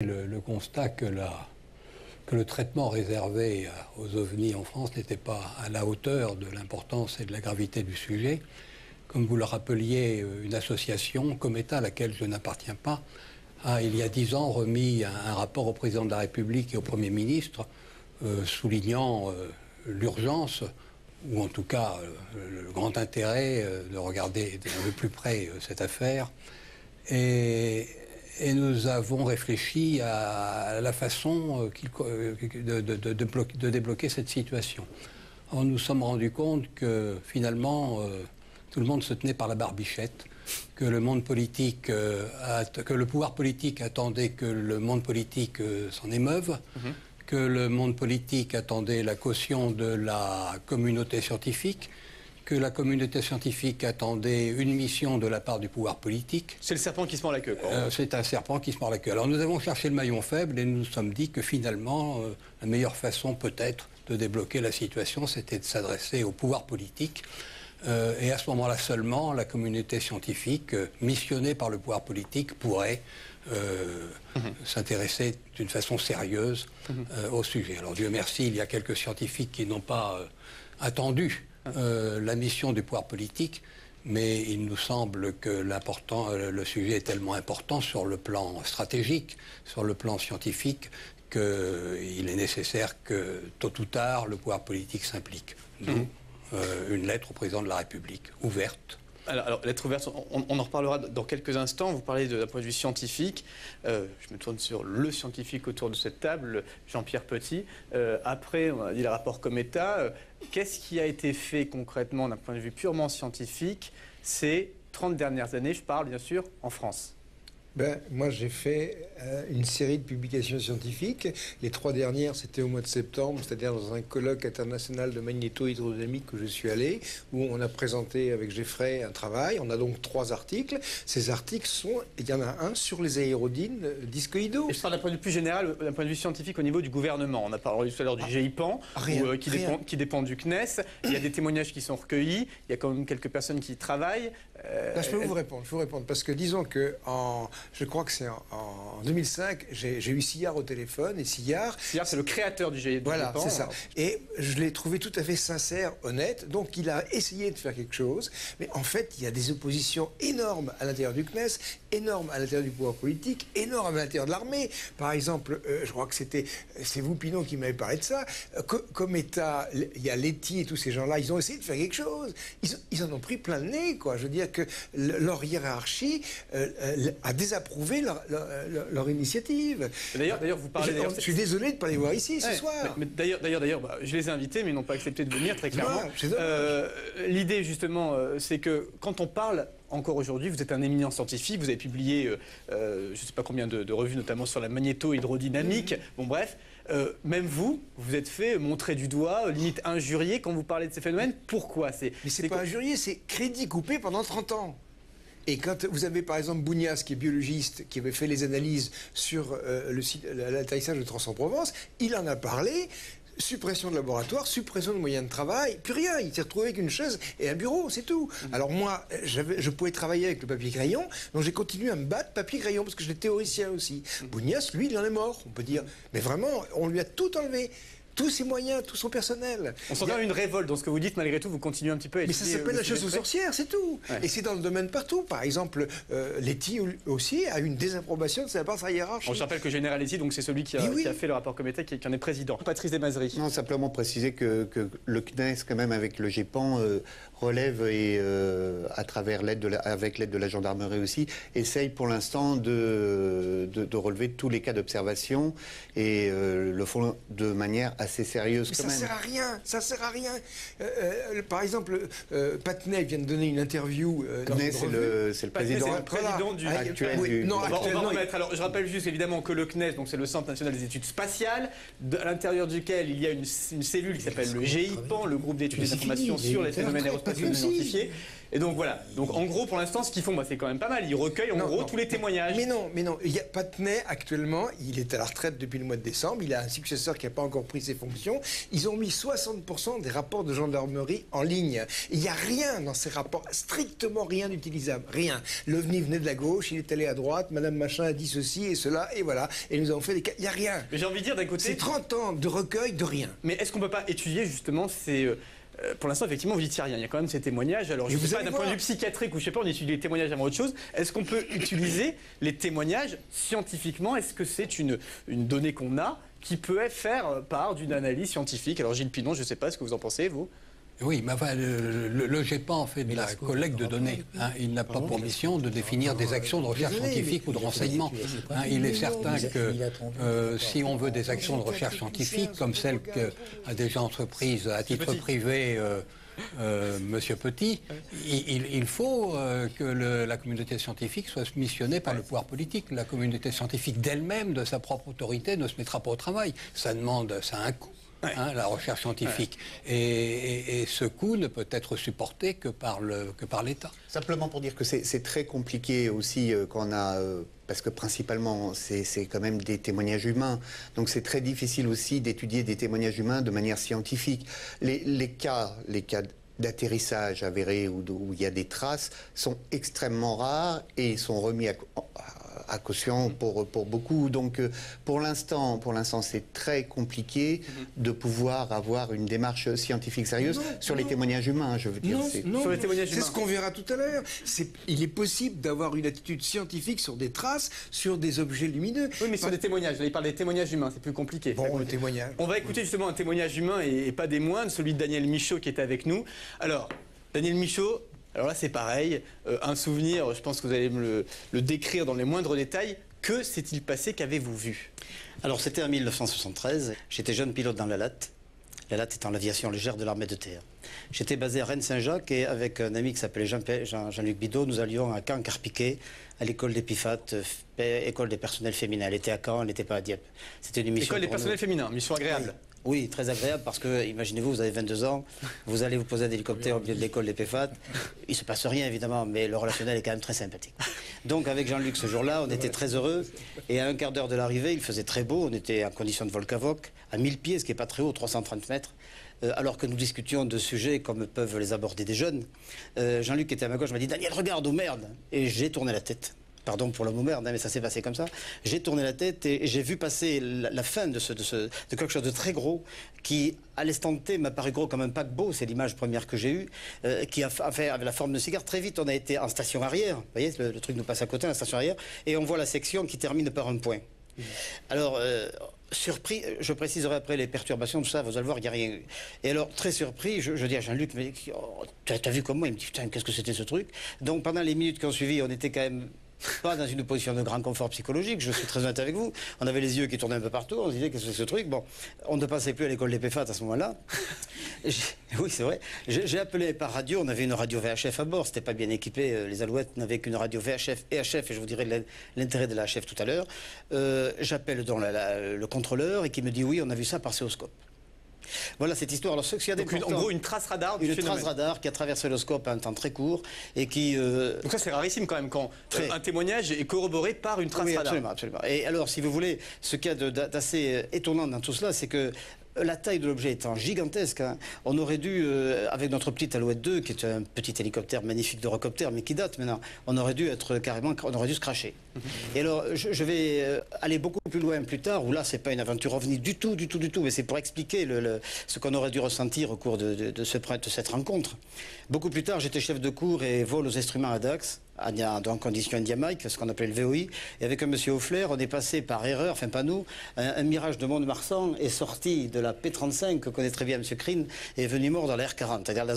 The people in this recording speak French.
Le constat que le traitement réservé aux ovnis en France n'était pas à la hauteur de l'importance et de la gravité du sujet. Comme vous le rappeliez, une association, Cometa, à laquelle je n'appartiens pas, a, il y a 10 ans, remis un rapport au président de la République et au Premier ministre, soulignant l'urgence, ou en tout cas le grand intérêt de regarder de plus près cette affaire. Et nous avons réfléchi à la façon de débloquer cette situation. Alors, nous nous sommes rendus compte que finalement, tout le monde se tenait par la barbichette, que le monde politique, que le pouvoir politique attendait que le monde politique s'en émeuve, que le monde politique attendait la caution de la communauté scientifique, que la communauté scientifique attendait une mission de la part du pouvoir politique. C'est le serpent qui se mord la queue, quoi. C'est un serpent qui se mord la queue. Alors nous avons cherché le maillon faible et nous nous sommes dit que finalement, la meilleure façon peut-être de débloquer la situation, c'était de s'adresser au pouvoir politique. Et à ce moment-là seulement, la communauté scientifique, missionnée par le pouvoir politique, pourrait s'intéresser d'une façon sérieuse au sujet. Alors Dieu merci, il y a quelques scientifiques qui n'ont pas attendu la mission du pouvoir politique, mais il nous semble que le sujet est tellement important sur le plan stratégique, sur le plan scientifique, qu'il est nécessaire que, tôt ou tard, le pouvoir politique s'implique. D'où une lettre au président de la République, ouverte. Alors, lettre ouverte, on en reparlera dans quelques instants. Vous parlez d'un point de vue scientifique. Je me tourne sur le scientifique autour de cette table, Jean-Pierre Petit. Après, on a dit le rapport Cometa. Qu'est-ce qui a été fait concrètement d'un point de vue purement scientifique ces 30 dernières années? Je parle bien sûr en France. Moi, j'ai fait une série de publications scientifiques. Les 3 dernières, c'était au mois de septembre, c'est-à-dire dans un colloque international de magnéto-hydrodynamique que je suis allé, où on a présenté avec Geoffrey un travail. On a donc 3 articles. Ces articles sont, il y en a un sur les aérodynes discoïdaux. Et je parle d'un point de vue plus général, d'un point de vue scientifique au niveau du gouvernement. On a parlé tout à l'heure du GIPAN, qui dépend du CNES. Il y a des témoignages qui sont recueillis. Il y a quand même quelques personnes qui y travaillent. Là, je peux vous répondre, parce que disons que je crois que c'est en 2005, j'ai eu Sillard au téléphone, et Sillard, c'est le créateur du GIPAN. Voilà, c'est ça. Et je l'ai trouvé tout à fait sincère, honnête, donc il a essayé de faire quelque chose, mais en fait, il y a des oppositions énormes à l'intérieur du CNES, énormes à l'intérieur du pouvoir politique, énormes à l'intérieur de l'armée. Par exemple, je crois que c'est vous, Pinot, qui m'avez parlé de ça. Comme État, il y a Letty et tous ces gens-là, ils ont essayé de faire quelque chose. Ils en ont pris plein le nez, quoi. Je veux dire que leur hiérarchie a désapprouvé leur initiative. D'ailleurs, vous parlez... Je suis désolé de ne pas les voir ici ce soir. Mais d'ailleurs, je les ai invités, mais ils n'ont pas accepté de venir, très clairement. L'idée, justement, c'est que quand on parle... Encore aujourd'hui, vous êtes un éminent scientifique, vous avez publié, je ne sais pas combien de revues, notamment sur la magnéto-hydrodynamique. Bon, bref, même vous êtes fait montrer du doigt, limite injurié quand vous parlez de ces phénomènes. Pourquoi? Mais c'est pas injurié, c'est crédit coupé pendant 30 ans. Et quand vous avez par exemple Bougnas, qui est biologiste, qui avait fait les analyses sur l'atterrissage de Trans-en-Provence, il en a parlé. Suppression de laboratoire, suppression de moyens de travail, plus rien. Il s'est retrouvé avec une chaise et un bureau, c'est tout. Alors moi, je pouvais travailler avec le papier-crayon, donc j'ai continué à me battre papier-crayon, parce que j'étais théoricien aussi. Bougnas, lui, il en est mort, on peut dire. Mais vraiment, on lui a tout enlevé. Tous ses moyens, tout son personnel. On sent bien une révolte dans ce que vous dites, malgré tout, vous continuez un petit peu à étudier. Mais ça s'appelle la chasse aux sorcières, c'est tout. Ouais. Et c'est dans le domaine partout. Par exemple, Letty aussi a une désapprobation de sa part de sa hiérarchie. Je rappelle que Général Letty, donc c'est celui qui a fait le rapport Cometa, qui en est président. Patrice Desmazeries. Non, simplement préciser que le CNES, quand même, avec le GIPAN, relève et, avec l'aide de la gendarmerie aussi, essaye pour l'instant de relever tous les cas d'observation et le font de manière assez sérieuse. Mais quand même. Ça sert à rien. Par exemple, Patnais vient de donner une interview. Patnais, c'est le président actuel du... Non, on va remettre. Alors, je rappelle juste évidemment que le CNES, donc c'est le Centre national des études spatiales, à l'intérieur duquel il y a une cellule qui s'appelle le GIPAN, le groupe d'études et d'informations sur les phénomènes aérospatiaux non identifiés. Et donc voilà. Donc en gros, pour l'instant, ce qu'ils font, c'est quand même pas mal. Ils recueillent en gros tous les témoignages. Mais non. Il y a Patnais actuellement, il est à la retraite depuis le mois de décembre. Il a un successeur qui n'a pas encore pris ses fonctions. Ils ont mis 60% des rapports de gendarmerie en ligne. Il n'y a rien dans ces rapports, strictement rien d'utilisable. Rien. L'OVNI venait de la gauche, il est allé à droite, Madame Machin a dit ceci et cela, et voilà. Et nous avons fait des cas. Il n'y a rien. Mais j'ai envie de dire d'un côté. C'est 30 ans de recueil de rien. Mais est-ce qu'on ne peut pas étudier justement ces. Pour l'instant, effectivement, vous dites qu'il n'y a rien. Il y a quand même ces témoignages. Alors, je ne sais pas, d'un point de vue psychiatrique ou je ne sais pas, on étudie les témoignages avant autre chose. Est-ce qu'on peut utiliser les témoignages scientifiquement? Est-ce que c'est une donnée qu'on a qui peut faire part d'une analyse scientifique? Alors, Gilles Pinon, je ne sais pas ce que vous en pensez, vous? Oui, mais enfin, le GEPAN fait de la collecte de données. Il n'a pas pour mission de définir des actions de recherche scientifique ou de renseignement. Il est certain que si on veut des actions de recherche scientifique, comme celles qu'a déjà entreprises à titre privé Monsieur Petit, il faut que la communauté scientifique soit missionnée par le pouvoir politique. La communauté scientifique d'elle-même, de sa propre autorité, ne se mettra pas au travail. Ça a un coût. La recherche scientifique. Et ce coût ne peut être supporté que par l'État. Simplement pour dire que c'est très compliqué aussi quand on a... parce que principalement, c'est quand même des témoignages humains. Donc c'est très difficile aussi d'étudier des témoignages humains de manière scientifique. Les cas d'atterrissage avérés où il y a des traces sont extrêmement rares et sont remis à caution pour beaucoup. Donc pour l'instant, c'est très compliqué de pouvoir avoir une démarche scientifique sérieuse sur les témoignages humains, je veux dire. Sur les témoignages humains. C'est ce qu'on verra tout à l'heure. Il est possible d'avoir une attitude scientifique sur des traces, sur des objets lumineux. Oui, mais sur des témoignages. Là, il parle des témoignages humains, c'est plus compliqué. Bon, le témoignage. On va écouter justement un témoignage humain et pas des moindres, celui de Daniel Michaud qui est avec nous. Alors, Daniel Michaud, alors là c'est pareil, un souvenir, je pense que vous allez me le décrire dans les moindres détails. Que s'est-il passé? Qu'avez-vous vu? Alors c'était en 1973, j'étais jeune pilote dans la LAT étant l'aviation légère de l'armée de terre. J'étais basé à Rennes-Saint-Jacques et avec un ami qui s'appelait Jean-Luc Bidot, nous allions à Caen-Carpiquet, à l'école d'Épifat, école des personnels féminins. Elle était à Caen, elle n'était pas à Dieppe. C'était une mission. École des personnels féminins, mission agréable. Oui, très agréable parce que, imaginez-vous, vous avez 22 ans, vous allez vous poser un hélicoptère au milieu de l'école d'Épifat. Il ne se passe rien, évidemment, mais le relationnel est quand même très sympathique. Donc, avec Jean-Luc, ce jour-là, on était très heureux. Et à un quart d'heure de l'arrivée, il faisait très beau. On était en condition de Volcavoc, à 1000 pieds, ce qui n'est pas très haut, 330 mètres. Alors que nous discutions de sujets comme peuvent les aborder des jeunes. Jean-Luc était à ma gauche, m'a dit « Daniel, regarde, oh merde !» Et j'ai tourné la tête. Pardon pour le mot merde, mais ça s'est passé comme ça. J'ai tourné la tête et j'ai vu passer la fin de quelque chose de très gros qui, à l'instant T, m'a paru gros comme un paquebot. C'est l'image première que j'ai eue, qui avait la forme de cigare. Très vite, on a été en station arrière. Vous voyez, le truc nous passe à côté, la station arrière, et on voit la section qui termine par un point. Alors, surpris, je préciserai après les perturbations, tout ça, vous allez voir, il n'y a rien eu. Et alors, très surpris, je dis à Jean-Luc, mais t'as vu comme moi? Il me dit, putain, qu'est-ce que c'était ce truc? Donc, pendant les minutes qui ont suivi, on était quand même pas dans une position de grand confort psychologique, je suis très honnête avec vous. On avait les yeux qui tournaient un peu partout, on se disait qu'est-ce que c'est ce truc? Bon, on ne passait plus à l'école des PFAT à ce moment-là. Oui, c'est vrai. J'ai appelé par radio, on avait une radio VHF à bord, c'était pas bien équipé, les Alouettes n'avaient qu'une radio VHF et HF, et je vous dirai l'intérêt de la HF tout à l'heure. J'appelle donc le contrôleur et qui me dit oui, on a vu ça par céoscope. Voilà cette histoire. Alors, ce qu'il y a donc en gros une trace radar du phénomène. Trace radar qui a traversé le scope à un temps très court et qui... Donc ça c'est rarissime quand même quand un témoignage est corroboré par une trace radar. Absolument, absolument. Et alors si vous voulez, ce qu'il y a d'assez étonnant dans tout cela, c'est que la taille de l'objet étant gigantesque, hein, on aurait dû, avec notre petite Alouette 2, qui est un petit hélicoptère magnifique d'Eurocopter, mais qui date maintenant, on aurait dû être carrément, on aurait dû se cracher. Et alors, je vais aller beaucoup plus loin plus tard, où là, c'est pas une aventure ovni du tout, mais c'est pour expliquer ce qu'on aurait dû ressentir au cours de cette rencontre. Beaucoup plus tard, j'étais chef de cour et vol aux instruments à Dax, en condition indiamaique, ce qu'on appelait le VOI. Et avec un monsieur Offler, on est passé par erreur, enfin pas nous, un Mirage de Mont-de-Marsan est sorti de la P35 que connaît très bien monsieur Crine et est venu mordre dans la R40, c'est-à-dire la zone